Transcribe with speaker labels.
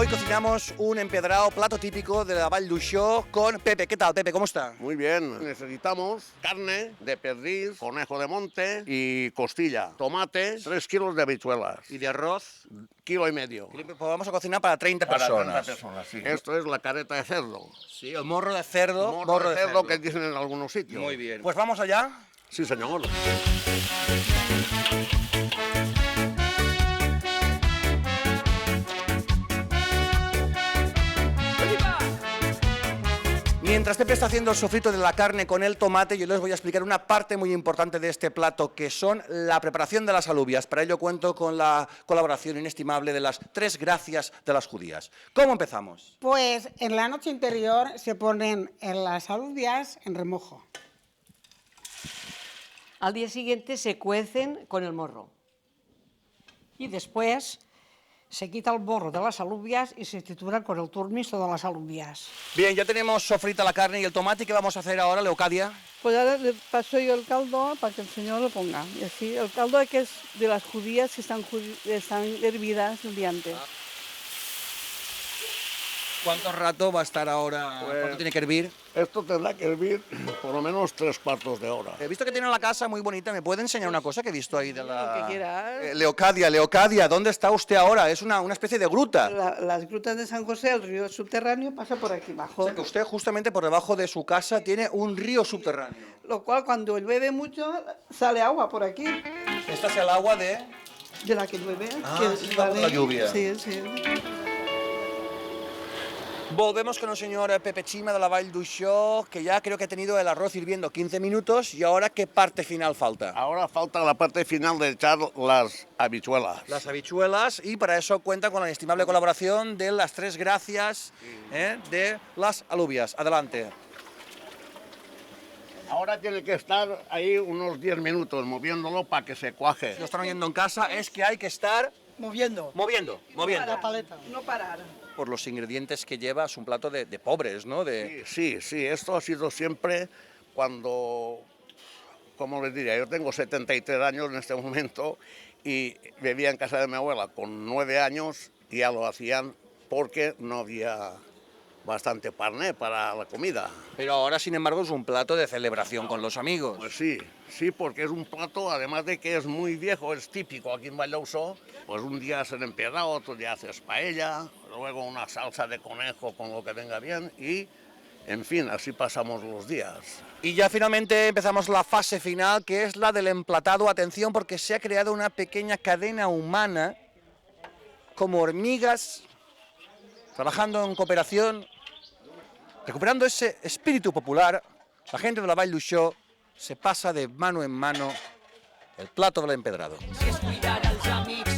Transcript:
Speaker 1: Hoy cocinamos un empedrado, plato típico de la Vall d'Uixó con Pepe. ¿Qué tal, Pepe? ¿Cómo está?
Speaker 2: Muy bien, necesitamos carne de perdiz, conejo de monte y costilla, tomate, 3 kilos de habichuelas,
Speaker 1: ¿Y de arroz?
Speaker 2: kilo y medio.
Speaker 1: Pues vamos a cocinar para 30
Speaker 2: Para
Speaker 1: personas.
Speaker 2: 30 personas, sí. Esto es la careta de cerdo.
Speaker 1: Sí, el morro de cerdo.
Speaker 2: Morro de cerdo que dicen en algunos sitios.
Speaker 1: Muy bien. Pues vamos allá.
Speaker 2: Sí, señor.
Speaker 1: Mientras Pepe está haciendo el sofrito de la carne con el tomate, yo les voy a explicar una parte muy importante de este plato, que son la preparación de las alubias. Para ello cuento con la colaboración inestimable de las 3 gracias de las judías. ¿Cómo empezamos?
Speaker 3: Pues en la noche anterior se ponen las alubias en remojo.
Speaker 4: Al día siguiente se cuecen con el morro.
Speaker 3: Y después se quita el morro de las alubias y se trituran con el turmiso de las alubias.
Speaker 1: Bien, ya tenemos sofrita la carne y el tomate. ¿Qué vamos a hacer ahora, Leocadia?
Speaker 5: Pues ahora le paso yo el caldo para que el señor lo ponga. Y así, el caldo que es de las judías que están hervidas el día antes.
Speaker 1: ¿Cuánto rato va a estar ahora?
Speaker 2: Pues
Speaker 1: ¿Cuánto tiene que hervir?
Speaker 2: Esto tendrá que hervir por lo menos 3/4 de hora.
Speaker 1: He visto que tiene la casa muy bonita. ¿Me puede enseñar una cosa que he visto ahí de la...?
Speaker 5: Lo que quieras.
Speaker 1: Leocadia, ¿dónde está usted ahora? Es una especie de gruta.
Speaker 5: Las grutas de San José, el río subterráneo, pasa por aquí
Speaker 1: O
Speaker 5: abajo.
Speaker 1: sea, que usted justamente por debajo de su casa tiene un río subterráneo.
Speaker 5: Lo cual, cuando llueve mucho, sale agua por aquí.
Speaker 1: Esta es el agua de...
Speaker 5: De la que llueve.
Speaker 1: Ah,
Speaker 5: que
Speaker 1: sí, va por la lluvia.
Speaker 5: Sí, sí.
Speaker 1: Volvemos con el señor Pepe Chima de la Vall d'Uixó, que ya creo que ha tenido el arroz hirviendo 15 minutos. ¿Y ahora qué parte final falta?
Speaker 2: Ahora falta la parte final de echar las habichuelas.
Speaker 1: Las habichuelas, y para eso cuenta con la inestimable colaboración de las 3 gracias de las alubias. Adelante.
Speaker 2: Ahora tiene que estar ahí unos 10 minutos moviéndolo para que se cuaje.
Speaker 1: Si lo están oyendo en casa, es que hay que estar
Speaker 3: Moviendo.
Speaker 1: moviendo.
Speaker 3: La paleta.
Speaker 5: No parar.
Speaker 1: Por los ingredientes que lleva, es un plato de pobres, ¿no?
Speaker 2: Sí, esto ha sido siempre cuando, ¿cómo les diría? Yo tengo 73 años en este momento y vivía en casa de mi abuela con 9 años y ya lo hacían porque no había bastante carne para la comida.
Speaker 1: Pero ahora, sin embargo, es un plato de celebración con los amigos.
Speaker 2: Pues sí, porque es un plato, además de que es muy viejo, es típico aquí en Vall d'Uixó. Pues un día haces empedrado, otro día haces paella, luego una salsa de conejo con lo que venga bien y, en fin, así pasamos los días.
Speaker 1: Y ya finalmente empezamos la fase final, que es la del emplatado. Atención, porque se ha creado una pequeña cadena humana, como hormigas, trabajando en cooperación, recuperando ese espíritu popular. La gente de la Vall d'Uixó se pasa de mano en mano el plato del empedrado.
Speaker 6: Si es cuidar als amics